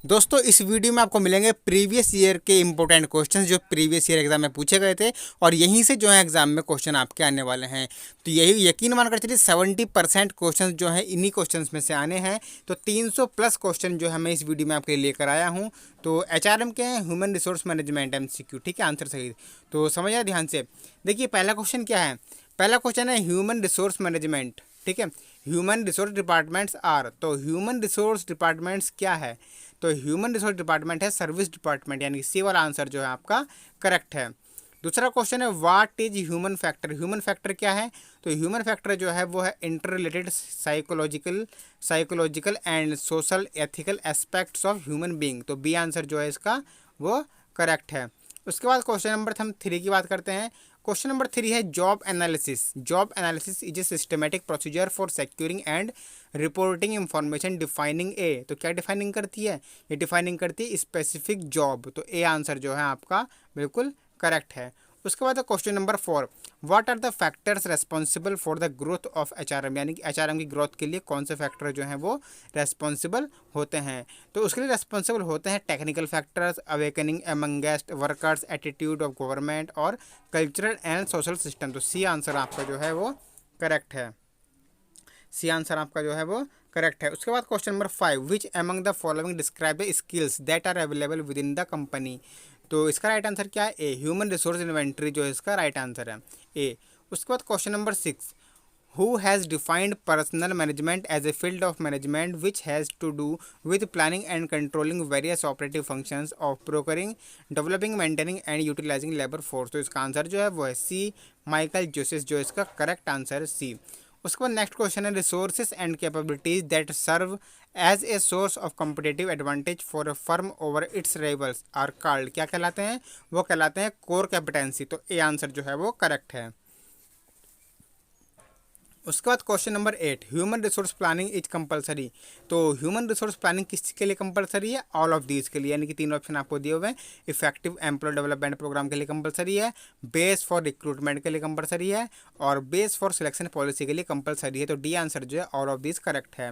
दोस्तों इस वीडियो में आपको मिलेंगे प्रीवियस ईयर के इंपॉर्टेंट क्वेश्चंस जो प्रीवियस ईयर एग्जाम में पूछे गए थे और यहीं से जो है एग्जाम में क्वेश्चन आपके आने वाले हैं। तो यही यकीन मानकर चलिए 70% क्वेश्चन जो है इन्हीं क्वेश्चंस में से आने हैं। तो 300 प्लस क्वेश्चन जो है मैं इस वीडियो में आपके लिए लेकर आया हूँ। तो एचआरएम के हैं, ह्यूमन रिसोर्स मैनेजमेंट एमसीक्यू, ठीक है, आंसर सही। तो समझिए ध्यान से, देखिए पहला क्वेश्चन क्या है। पहला क्वेश्चन है ह्यूमन रिसोर्स मैनेजमेंट, ठीक है। ह्यूमन रिसोर्स डिपार्टमेंट्स आर, तो ह्यूमन रिसोर्स डिपार्टमेंट्स क्या है। तो ह्यूमन रिसोर्स डिपार्टमेंट है सर्विस डिपार्टमेंट, यानी सी वाला आंसर जो है आपका करेक्ट है। दूसरा क्वेश्चन है what is human factor. Human factor क्या है। तो ह्यूमन फैक्टर जो है वो है inter related psychological and social ethical aspects of human being. तो बी आंसर जो है इसका वो करेक्ट है। उसके बाद क्वेश्चन नंबर हम 3 की बात करते हैं। क्वेश्चन नंबर 3 है job analysis. Job analysis is a systematic procedure for securing and reporting information defining a. तो क्या डिफाइनिंग करती है, ये डिफाइनिंग करती है स्पेसिफिक जॉब। तो ए आंसर जो है आपका बिल्कुल करेक्ट है। उसके बाद question number 4, what are the factors responsible for the growth of HRM, यानी कि एचआरएम की ग्रोथ के लिए कौन से फैक्टर जो हैं वो रेस्पॉन्सिबल होते हैं। तो उसके लिए रेस्पॉन्सिबल होते हैं technical factors, awakening among guest workers, attitude of government और कल्चरल एंड सोशल सिस्टम। तो सी आंसर आपका जो है वो करेक्ट है। सी आंसर आपका जो है वो करेक्ट है। उसके बाद question number 5, which among the following describe the skills that are available with in the company. तो इसका राइट आंसर क्या है, ए ह्यूमन रिसोर्स इन्वेंट्री जो है इसका राइट आंसर है ए। उसके बाद question number 6, who has defined personal management as a field of management which has to do with planning and controlling various operative functions of procuring, developing, maintaining and utilizing labor force। तो इसका answer जो है वो है सी Michael Joseph, जो इसका correct answer है C. उसके बाद नेक्स्ट क्वेश्चन है resources and capabilities that serve as a source of competitive advantage for a firm over its rivals are called. क्या कहलाते हैं, वो कहलाते हैं कोर कैपिटेंसी। तो ए आंसर जो है वो करेक्ट है। उसके बाद question number 8, human resource planning is compulsory. तो ह्यूमन रिसोर्स प्लानिंग किसके लिए कंपलसरी है, ऑल ऑफ दीज के लिए, यानी कि 3 ऑप्शन आपको दिए हुए हैं। इफेक्टिव एम्प्लॉय डेवलपमेंट प्रोग्राम के लिए कंपलसरी है, बेस फॉर रिक्रूटमेंट के लिए कंपलसरी है और बेस फॉर सिलेक्शन पॉलिसी के लिए कंपलसरी है। तो डी आंसर जो है ऑल ऑफ दीज करेक्ट है।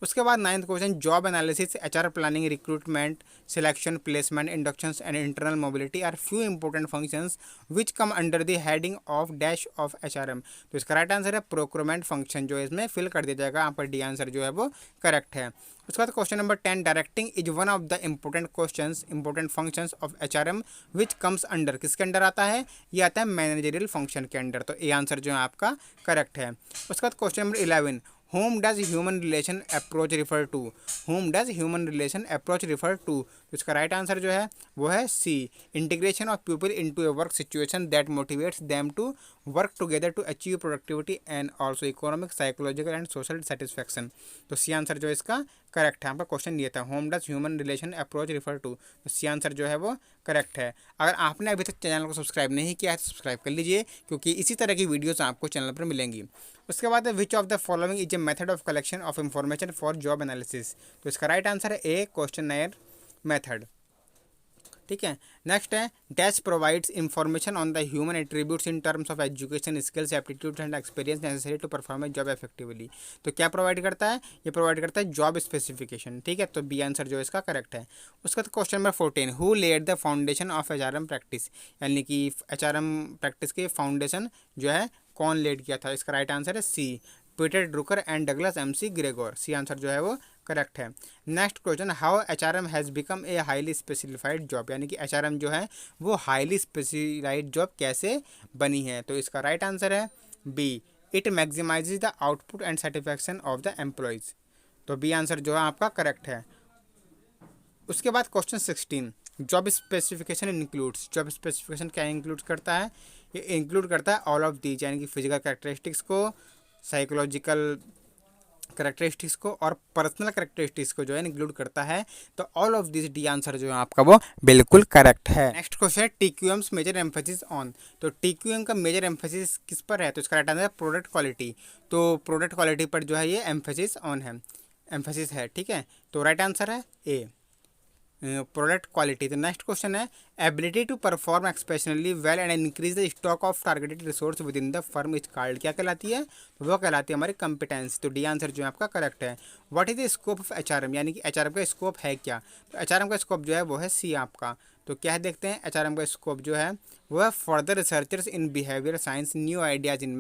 उसके बाद 9th question, job analysis, HR planning, recruitment, selection, placement, inductions and internal mobility are few important functions which come under the heading of dash of HRM. तो इसका right answer है procurement function, जो इसमें fill कर दिया जाएगा। यहाँ पर डी आंसर जो है वो करेक्ट है। उसके बाद question number 10, directing is one of the important functions of HRM which comes under, किसके अंडर आता है, ये आता है मैनेजरियल फंक्शन के अंडर। तो ए आंसर जो है आपका करेक्ट है। उसके बाद question number 11, whom does human relation approach refer to, whom does human relation approach refer to। तो इसका राइट आंसर जो है वो है C, integration of people into a work situation that motivates them to work together to achieve productivity and also economic, psychological and social satisfaction. तो C answer जो है इसका करेक्ट है। आपका क्वेश्चन ये था, whom does human relation approach refer to. तो C answer जो है वो करेक्ट है। अगर आपने अभी तक चैनल को सब्सक्राइब नहीं किया है तो सब्सक्राइब कर लीजिए, क्योंकि इसी तरह की वीडियोस आपको चैनल पर मिलेंगी। उसके बाद विच of the following is a method of collection of information for job analysis. तो इसका राइट आंसर है ए क्वेश्चनर मेथड, ठीक है। नेक्स्ट है dash provides information on the human attributes in terms of education, skills, aptitudes and experience necessary to perform a job effectively. तो क्या provide करता है, ये प्रोवाइड करता है जॉब स्पेसिफिकेशन, ठीक है। तो बी आंसर जो है इसका करेक्ट है। उसका question number 14, who led the foundation of HRM practice, यानी कि एचआरएम प्रैक्टिस के फाउंडेशन जो है कौन लेड किया था। इसका राइट आंसर है C, Peter Drucker and Douglas McGregor. C answer जो है वो करेक्ट है। Next question, how HRM has become a highly specified job, यानी कि एचआरएम जो है वो हाईली स्पेसिफाइड जॉब कैसे बनी है। तो इसका राइट आंसर है B, it maximizes the output and satisfaction of the employees. तो बी आंसर जो है आपका करेक्ट है। उसके बाद question 16, job specification includes. Job specification क्या इंक्लूड करता है, ये इंक्लूड करता है ऑल ऑफ दीज, यानी कि फिजिकल कैरेक्टरिस्टिक्स को, साइकोलॉजिकल करेक्टरिस्टिक्स को और पर्सनल करेक्टरिस्टिक्स को जो है इंक्लूड करता है। तो all of this D answer जो है आपका वो बिल्कुल करेक्ट है। नेक्स्ट क्वेश्चन है टीक्यूएम्स मेजर एम्फेसिस ऑन। तो टीक्यूएम का मेजर एम्फेसिस किस पर है, तो इसका राइट आंसर है प्रोडक्ट क्वालिटी। तो प्रोडक्ट क्वालिटी पर जो है ये एम्फेसिस ऑन है, एम्फेसिस है, ठीक है। तो राइट आंसर है ए, प्रोडक्ट क्वालिटी। तो नेक्स्ट क्वेश्चन है ability to perform exceptionally well and increase the stock of targeted resource with in the firm is called, क्या कहलाती है? तो वो कहलाती है हमारी कंपिटेंस। तो डी आंसर जो है आपका करेक्ट है। What is the scope of HRM, यानी कि एचआरएम का स्कोप है क्या? तो एचआरएम का स्कोप जो है वो है सी आपका। तो क्या है देखते हैं, एचआरएम का स्कोप जो है वो है further researchers in behaviour science, new ideas in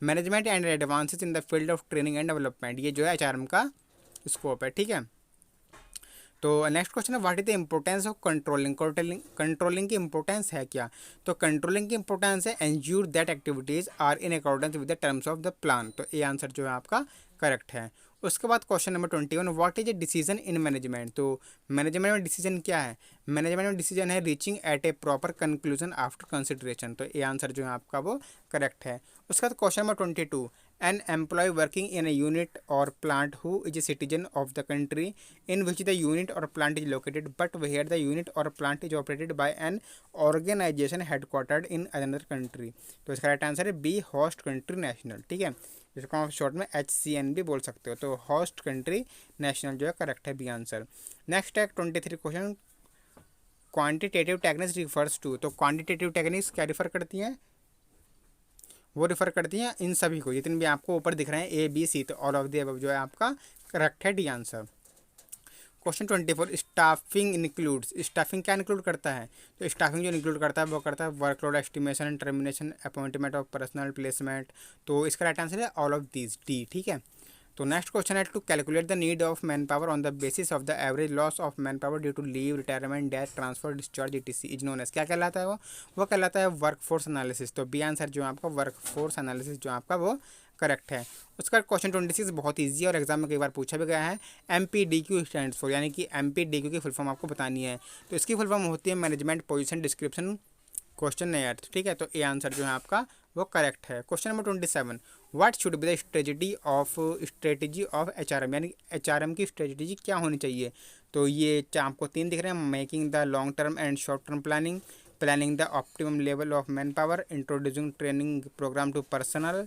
management and advances in the field of training and development. ये जो है एचआरएम का स्कोप है, ठीक है। तो नेक्स्ट क्वेश्चन है what is the importance of controlling. Controlling की इंपॉर्टेंस है क्या? तो कंट्रोलिंग की इंपॉर्टेंस है ensure that activities are in accordance with the terms of the plan. तो ये आंसर जो है आपका करेक्ट है। उसके बाद question number 21 what is a decision in management. तो मैनेजमेंट में डिसीजन क्या है? मैनेजमेंट में डिसीजन है रीचिंग एट ए प्रॉपर कंक्लूजन आफ्टर कंसिडरेशन। तो ये आंसर जो है आपका वो करेक्ट है। उसके बाद question number 22 an employee working in a unit or plant who is a citizen of the country in which the unit or plant is located but where the unit or plant is operated by an organization headquartered in another country। तो इसका right answer है B host country national, ठीक है, जिसको आप short में HCN भी बोल सकते हो। तो होस्ट कंट्री नेशनल जो है करेक्ट है, बी आंसर। नेक्स्ट है 23 question quantitative techniques refers to. तो क्वांटिटेटिव टेक्निक्स क्या रिफर करती हैं? वो रिफर करती हैं इन सभी को, जितने भी आपको ऊपर दिख रहे हैं ए बी सी। तो ऑल ऑफ द अबव जो है आपका करेक्ट है, D answer. Question 24 staffing includes. Staffing क्या इंक्लूड करता है? तो स्टाफिंग जो इंक्लूड करता है वो करता है workload estimation, termination, appointment of personal, placement. तो इसका राइट आंसर है ऑल ऑफ दीज, डी, ठीक है। तो नेक्स्ट क्वेश्चन है to calculate the need of man power on the basis of the average loss of man power due to leave, retirement, death, transfer, discharge ETC is known as, क्या कहलाता है वो कहलाता है वर्क फोर्स एनालिसिस। तो B answer जो है आपका वर्क फोर्स एनालिसिस जो आपका वो करेक्ट है। उसका क्वेश्चन 26 बहुत ईजी और एग्जाम में कई बार पूछा भी गया है। MPDQ स्टैंड्स फॉर, यानी कि MPDQ की फुल फॉर्म आपको बतानी है। तो इसकी फुल फॉर्म होती है मैनेजमेंट पोजीशन डिस्क्रिप्शन क्वेश्चन नहीं, ठीक है। तो ए आंसर जो है आपका वो करेक्ट है। Question number 27 what should be the strategy of HRM, यानी HRM की स्ट्रेटजी क्या होनी चाहिए? तो ये आपको 3 दिख रहे हैं, making the long term and short term planning, planning the optimum level of man power, introducing training program to personal,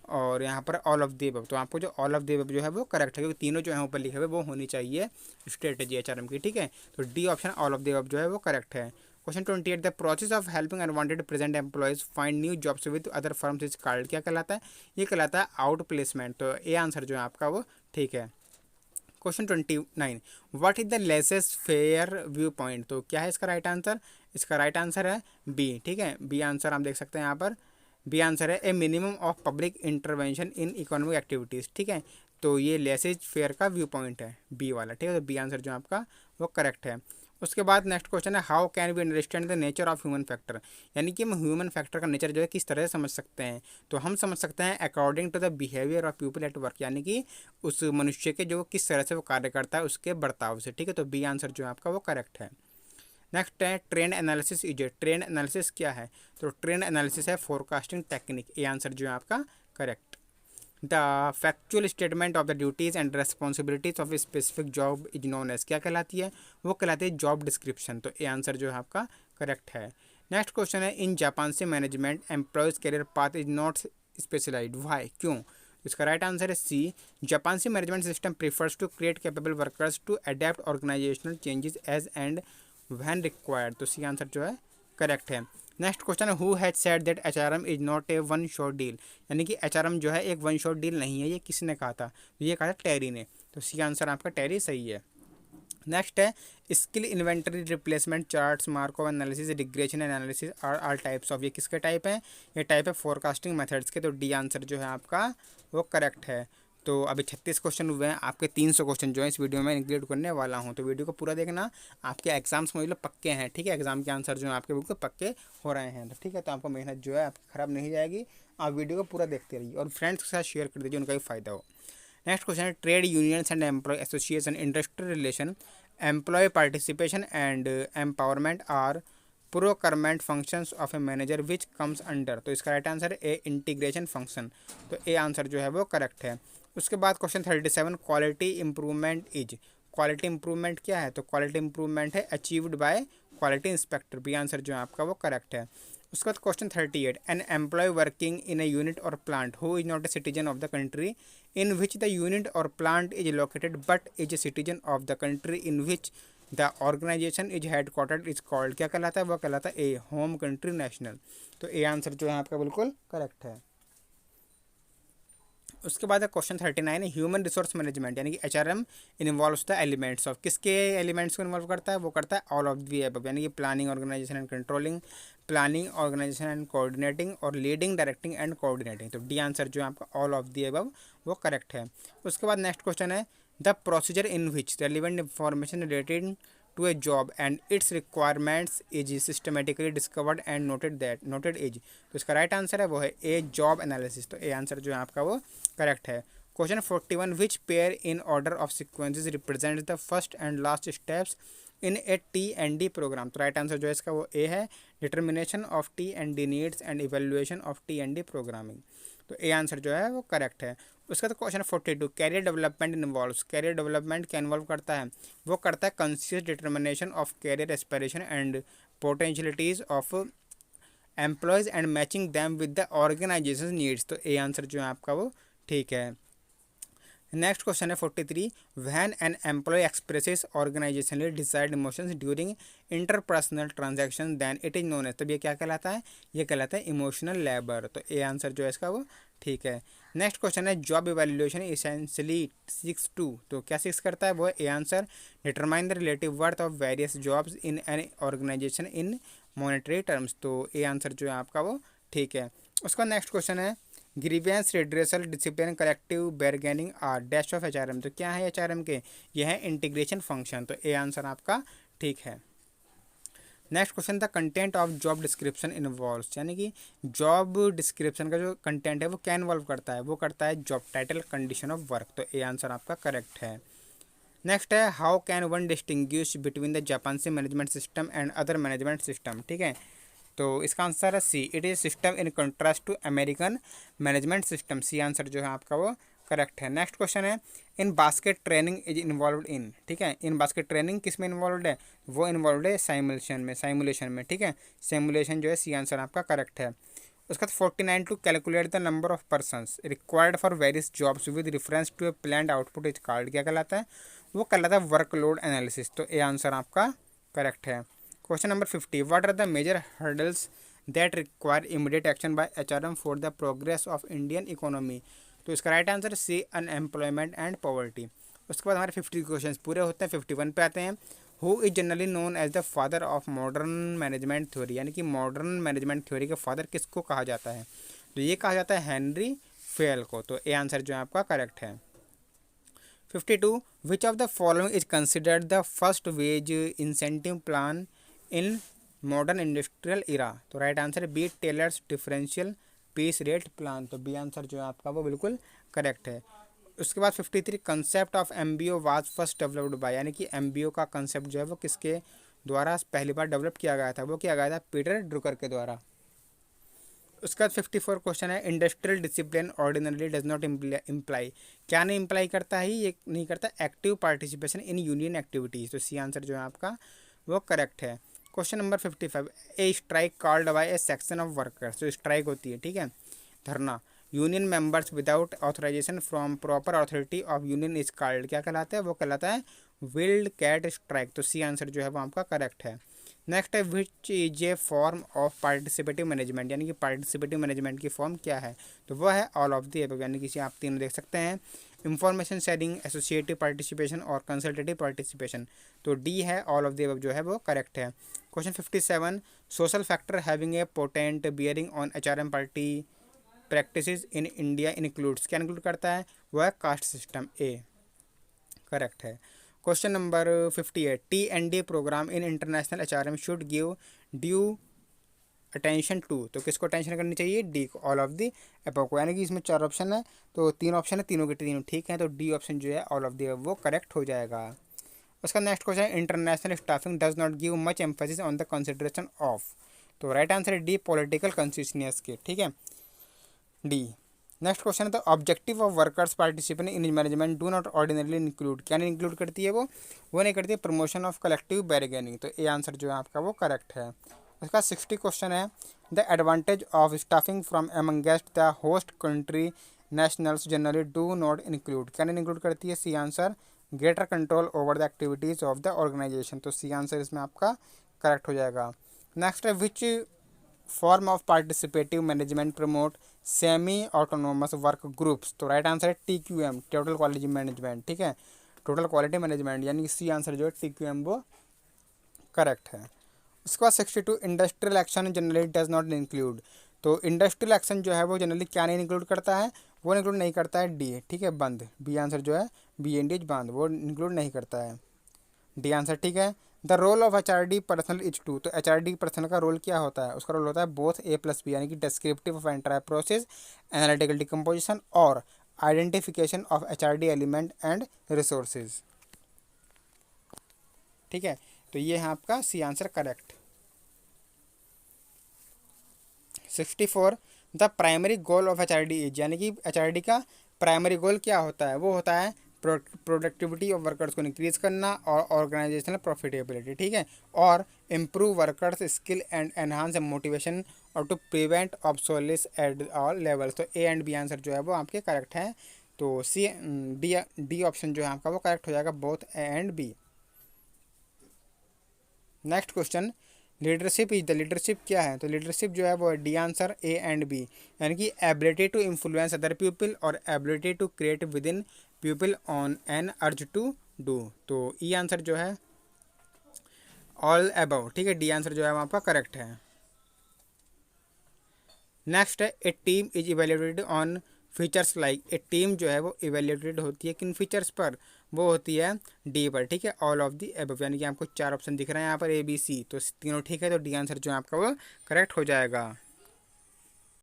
और यहाँ पर ऑल ऑफ द अबव। तो आपको जो ऑल ऑफ द अबव जो है वो करेक्ट है, क्योंकि तीनों जो है ऊपर लिखे हुए वो होनी चाहिए स्ट्रेटजी HRM की, ठीक है। तो D option all of the above जो है वो करेक्ट है। Question 28 the process of helping unwanted present employees find new jobs with other firms is called, क्या कहलाता है? ये कहलाता है आउट प्लेसमेंट। तो ए आंसर जो है आपका वो ठीक है। Question 29 what is the lessest fair view point. तो क्या है इसका राइट आंसर? इसका राइट आंसर है बी, ठीक है, बी आंसर आप देख सकते हैं यहाँ पर। बी आंसर है ए minimum of public intervention in economic activities, ठीक है। तो ये लेसेज फेयर का व्यू पॉइंट है बी वाला, ठीक है। तो बी आंसर जो आपका वो करेक्ट है। उसके बाद नेक्स्ट क्वेश्चन है how can we understand the nature of human factor, यानी कि हम ह्यूमन फैक्टर का नेचर जो है किस तरह से समझ सकते हैं? तो हम समझ सकते हैं according to the behaviour of people at work, यानी कि उस मनुष्य के जो किस तरह से वो कार्य करता है उसके बर्ताव से, ठीक है। तो बी आंसर जो है आपका वो करेक्ट है। नेक्स्ट है trend analysis is A. Trend analysis क्या है? तो ट्रेंड एनालिसिस है फोरकास्टिंग टेक्निक, ये आंसर जो है आपका correct. The factual statement of the duties and responsibilities of a specific job is known as, क्या कहलाती है? वो कहलाती है जॉब डिस्क्रिप्शन। तो ये आंसर जो है आपका करेक्ट है। नेक्स्ट क्वेश्चन है in Japanese management employees career path is not specialised, why, क्यों? इसका राइट आंसर है C Japanese management system prefers to create capable workers to adapt organisational changes as and when required. तो C answer जो है correct है। Next question है who has said that HRM is not a one shot deal, यानी कि HRM जो है एक वन शॉट डील नहीं है, ये किसने कहा था? तो ये कहा था टेरी ने। तो सी आंसर आपका टेरी सही है। नेक्स्ट है skill inventory replacement charts Markov analysis regression analysis are all types of, ये किसके टाइप हैं? ये टाइप है फोरकास्टिंग मेथड्स के। तो डी आंसर जो है आपका वो करेक्ट है। तो अभी 36 क्वेश्चन हुए हैं, आपके 300 क्वेश्चन जो है इस वीडियो में इंक्लूड करने वाला हूं। तो वीडियो को पूरा देखना, आपके एग्जाम्स समझ लो पक्के हैं, ठीक है। एग्जाम के आंसर जो है आपके बिल्कुल पक्के हो रहे हैं, तो ठीक है। तो आपको मेहनत जो है आपकी खराब नहीं जाएगी, आप वीडियो को पूरा देखते रहिए और फ्रेंड्स के साथ शेयर कर दीजिए, उनका भी फायदा हो। नेक्स्ट क्वेश्चन है trade unions and employ association industrial relation employ participation and empowerment are procurement functions of a manager which comes under. तो इसका राइट आंसर है ए इंटीग्रेशन फंक्शन। तो ए आंसर जो है वो करेक्ट है। उसके बाद question 37 quality improvement is, quality improvement क्या है? तो क्वालिटी इंप्रूवमेंट है achieved by quality inspector, B answer जो है आपका वो करेक्ट है। उसके बाद question 38 an employ working in a unit और plant who is not a citizen of the country in which the unit और plant is located but is a citizen of the country in which the organization is headquartered is called, क्या कहलाता है, वो कहलाता है ए, home country national. तो A answer जो है आपका बिल्कुल करेक्ट है। उसके बाद क्वेश्चन 39 है ह्यूमन रिसोर्स मैनेजमेंट यानी कि HRM involves the elements of, किसके एलिमेंट्स को इन्वॉल्व करता है, वो करता है ऑल ऑफ दी अबव, यानी कि planning, organisation and controlling, planning, organisation and coordinating और लीडिंग, डायरेक्टिंग एंड कोऑर्डिनेटिंग। तो डी आंसर जो है आपका ऑल ऑफ दी अबव वो करेक्ट है। उसके बाद नेक्स्ट क्वेश्चन है the procedure in which relevant information related to a job and its requirements is systematically discovered and noted is, तो इसका राइट आंसर है वो है ए, जॉब एनालिसिस। तो ए आंसर जो है आपका वो करेक्ट है। Question 41 which pair in order of sequences represent the first and last steps in a T&D program. तो राइट आंसर जो है इसका वो ए है, determination of T&D needs and evaluation of T&D programming. तो ए आंसर जो है वो करेक्ट है। उसका तो question 42 career development involves, career development क्या इन्वॉल्व करता है, वो करता है conscious determination of career aspiration and potentialities of employees and matching them with the organisation needs. तो ए आंसर जो है आपका वो ठीक है। नेक्स्ट क्वेश्चन है 43 when an employee expresses organisationally desired emotions during interpersonal transaction then it is known as, तब ये क्या कहलाता है, ये कहलाता है इमोशनल लेबर। तो ए आंसर जो है इसका वो ठीक है। नेक्स्ट क्वेश्चन है जॉब इवैल्यूएशन इसेंशियली 6(2), तो क्या 6 करता है, वो है A answer determine the relative worth of various jobs in an organisation in monetary terms. तो ए आंसर जो है आपका वो ठीक है। उसका नेक्स्ट क्वेश्चन है grievance redressal discipline collective bargaining are dash of HRM, तो क्या है HRM के, यह है इंटीग्रेशन फंक्शन। तो ए आंसर आपका ठीक है। Next question the content of job description involves, यानी कि जॉब डिस्क्रिप्शन का जो कंटेंट है वो क्या इन्वॉल्व करता है, वो करता है job title, condition of work. तो ए आंसर आपका करेक्ट है। नेक्स्ट है how can one distinguish between the Japanese management system and other management system, ठीक है। तो इसका आंसर है C, it is system in contrast to American management system. C answer जो है आपका वो करेक्ट है। नेक्स्ट क्वेश्चन है in basket training is involve in, ठीक है, इन बास्केट ट्रेनिंग किस में इन्वॉल्व है, वो इन्वॉल्व है साइमुलेशन में, ठीक है, सिमुलेशन जो है सी आंसर आपका करेक्ट है। उसका 49 to calculate the number of persons required for various jobs with reference to a planned output is called, क्या कहलाता है, वो कहलाता है वर्कलोड एनालिसिस। तो ए आंसर आपका करेक्ट है। Question number 50 what are the major hurdles that require immediate action by HRM for the progress of Indian economy. तो इसका right answer C unemployment and poverty. उसके बाद हमारे 50 क्वेश्चन पूरे होते हैं। 51 पे आते हैं who is generally known as the father of modern management theory, यानी कि मॉडर्न मैनेजमेंट थ्योरी के फादर किसको कहा जाता है, तो ये कहा जाता है हेनरी फेल को। तो ए आंसर जो है आपका करेक्ट है। 52 which of the following is considered the first wage incentive plan in modern industrial era. तो राइट आंसर है B Taylor's differential piece rate plan. तो बी आंसर जो है आपका वो बिल्कुल करेक्ट है। उसके बाद 53 concept of MBO was first developed by, यानी कि MBO का कंसेप्ट जो है वो किसके द्वारा पहली बार डेवलप किया गया था, वो किया गया था पीटर ड्रुकर के द्वारा। उसके बाद 54 क्वेश्चन है industrial discipline ordinarily does not imply, क्या नहीं इम्प्लाई करता है, ये नहीं करता active participation in union activities. तो सी आंसर जो है आपका वो करेक्ट है। Question number 55 a strike called by a section of workers, तो स्ट्राइक होती है, ठीक है, धरना, union members without authorisation from proper authority of union is called, क्या कहलाता है, वो कहलाता है विल्ड कैट स्ट्राइक। तो सी आंसर जो है वो आपका करेक्ट है। नेक्स्ट है which is a form of participative management, यानी कि पार्टिसिपेटिव मैनेजमेंट की फॉर्म क्या है, तो वो है ऑल ऑफ दी अबव, यानी कि आप तीनों देख सकते हैं इंफॉर्मेशन शेयरिंग, एसोसिएटिव पार्टिसिपेशन और कंसल्टेटिव पार्टिसिपेशन। तो डी है ऑल ऑफ दी अबव जो है वो करेक्ट है। Question 57 social factor having a potent bearing on HRM party practices in India includes, क्या इंक्लूड करता है, वो है कास्ट सिस्टम। ए करेक्ट है। Question number 58 T&D program in international HRM should give due attention to, तो किसको attention करनी चाहिए, डी को, ऑल ऑफ दी अबव को, यानी कि इसमें 4 ऑप्शन है तो 3 ऑप्शन है, तीनों के तीनों ठीक है, तो डी ऑप्शन जो है ऑल ऑफ दी वो करेक्ट हो जाएगा। उसका नेक्स्ट क्वेश्चन है international staffing does not give much emphasis on the consideration of, तो राइट आंसर है डी पॉलिटिकल कंसिस्टेंस के, ठीक है, डी। नेक्स्ट क्वेश्चन है तो objective of workers participation in management do not ordinarily include, क्या नहीं इंक्लूड करती है वो नहीं करती है प्रमोशन ऑफ कलेक्टिव बैरगेनिंग। तो ए आंसर जो है आपका वो करेक्ट है। उसका 60 क्वेश्चन है the advantage of staffing from amongst the host country nationals generally do not include, क्या नहीं इंक्लूड करती है, C answer greater control over the activities of the organisation. तो सी आंसर इसमें आपका करेक्ट हो जाएगा। नेक्स्ट है which form of participative management promote semi autonomous work groups. तो राइट आंसर है TQM, टोटल क्वालिटी मैनेजमेंट। ठीक है, टोटल क्वालिटी मैनेजमेंट, यानी कि सी आंसर जो है TQM वो करेक्ट है। उसके बाद 62 industrial action generally does not include. तो इंडस्ट्रियल एक्शन जो है वो जनरली क्या नहीं इंक्लूड करता है, वो इंक्लूड नहीं करता है डी। ठीक है, बंद, बी आंसर जो है BND बंद, वो इंक्लूड नहीं करता है, डी आंसर। ठीक है, the role of HRD personal is to. तो HRD पर्सनल का रोल क्या होता है, उसका रोल होता है बोथ A+B, यानी कि descriptive of entire process, analytical decomposition और identification of HRD element and resources. ठीक है, तो ये है आपका C answer correct. 64 the primary goal of HRD is, यानी कि HRD का प्राइमरी गोल क्या होता है, वो होता है प्रोडक्टिविटी ऑफ वर्कर्स को इंक्रीज करना और ऑर्गेनाइजेशनल प्रॉफिटेबिलिटी। ठीक है, और improve workers skill and enhance motivation और to prevent obsolescence at all levels. तो A एंड B आंसर जो है वो आपके करेक्ट हैं। तो डी ऑप्शन जो है आपका वो करेक्ट हो जाएगा, both A and B। Next question, leadership is the, leadership क्या है, तो लीडरशिप जो है वो D answer A and B, यानी कि ability to influence other people और ability to create within people on an urge to do. तो ई आंसर जो है ऑल अबव। ठीक है, डी आंसर जो है वो आपका करेक्ट है। नेक्स्ट है A team is evaluated on features like. A team जो है वो इवेल्युएटेड होती है किन फीचर्स पर, वो होती है डी पर। ठीक है, ऑल ऑफ दी अबव, यानी कि आपको 4 ऑप्शन दिख रहे हैं यहाँ पर ABC, तो तीनों ठीक है, तो डी आंसर जो है आपका वो करेक्ट हो जाएगा।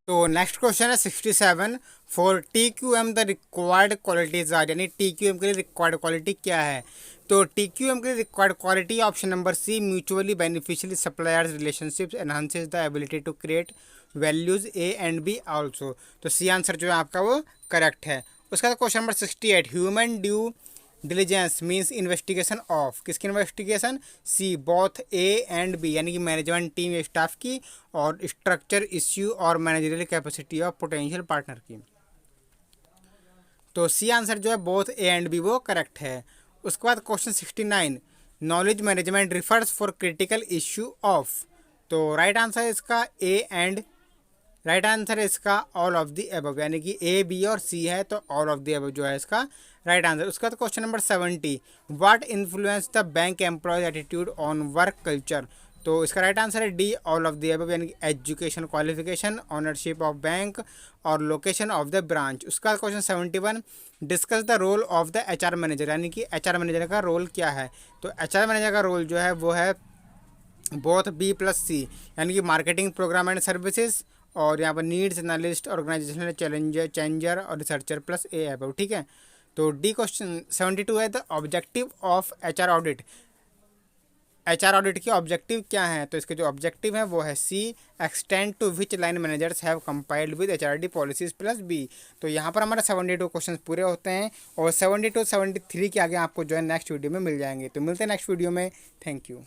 तो नेक्स्ट क्वेश्चन है 67 for TQM the required qualities are, यानी TQM के लिए रिक्वायर्ड क्वालिटी क्या है। तो TQM के लिए required quality option number C, mutually beneficial suppliers relationships enhances the ability to create values A and B also. तो सी आंसर जो है आपका वो करेक्ट है। उसका बाद question number 68 human due diligence means investigation of, किसकी investigation, C both A and B, यानी कि मैनेजमेंट टीम या स्टाफ की और स्ट्रक्चर इश्यू और managerial capacity of potential partner की। तो सी आंसर जो है बोथ A एंड B वो करेक्ट है। उसके बाद question 69 knowledge management refers for critical issue of. तो राइट आंसर है इसका A एंड, राइट आंसर है इसका ऑल ऑफ दी अबव, यानी कि A B और C है, तो ऑल ऑफ दी अबव जो है इसका राइट आंसर। उसका तो question number 70 what influence the bank employees attitude on work culture. तो इसका राइट आंसर है D all of the above, यानी कि education, qualification, ownership of bank और लोकेशन ऑफ द ब्रांच। उसका question 71 discuss the role of the HR manager, यानी कि HR manager का रोल क्या है। तो HR मैनेजर का रोल जो है वो है बोथ B+C, यानी कि मार्केटिंग, प्रोग्राम एंड सर्विसेज, और यहाँ पर नीड्स एनालिस्ट, ऑर्गेनाइजेशनल चेंजर और रिसर्चर प्लस A अबव। ठीक है, तो डी क्वेश्चन 72 है the objective of HR audit. HR audit के ऑब्जेक्टिव क्या हैं, तो इसके जो ऑब्जेक्टिव हैं वो है C extend to which line managers have compiled with HRD policies plus B। तो यहाँ पर हमारे 72 क्वेश्चन पूरे होते हैं, और 72 73 के आगे आपको जो है नेक्स्ट वीडियो में मिल जाएंगे। तो मिलते हैं नेक्स्ट वीडियो में, थैंक यू।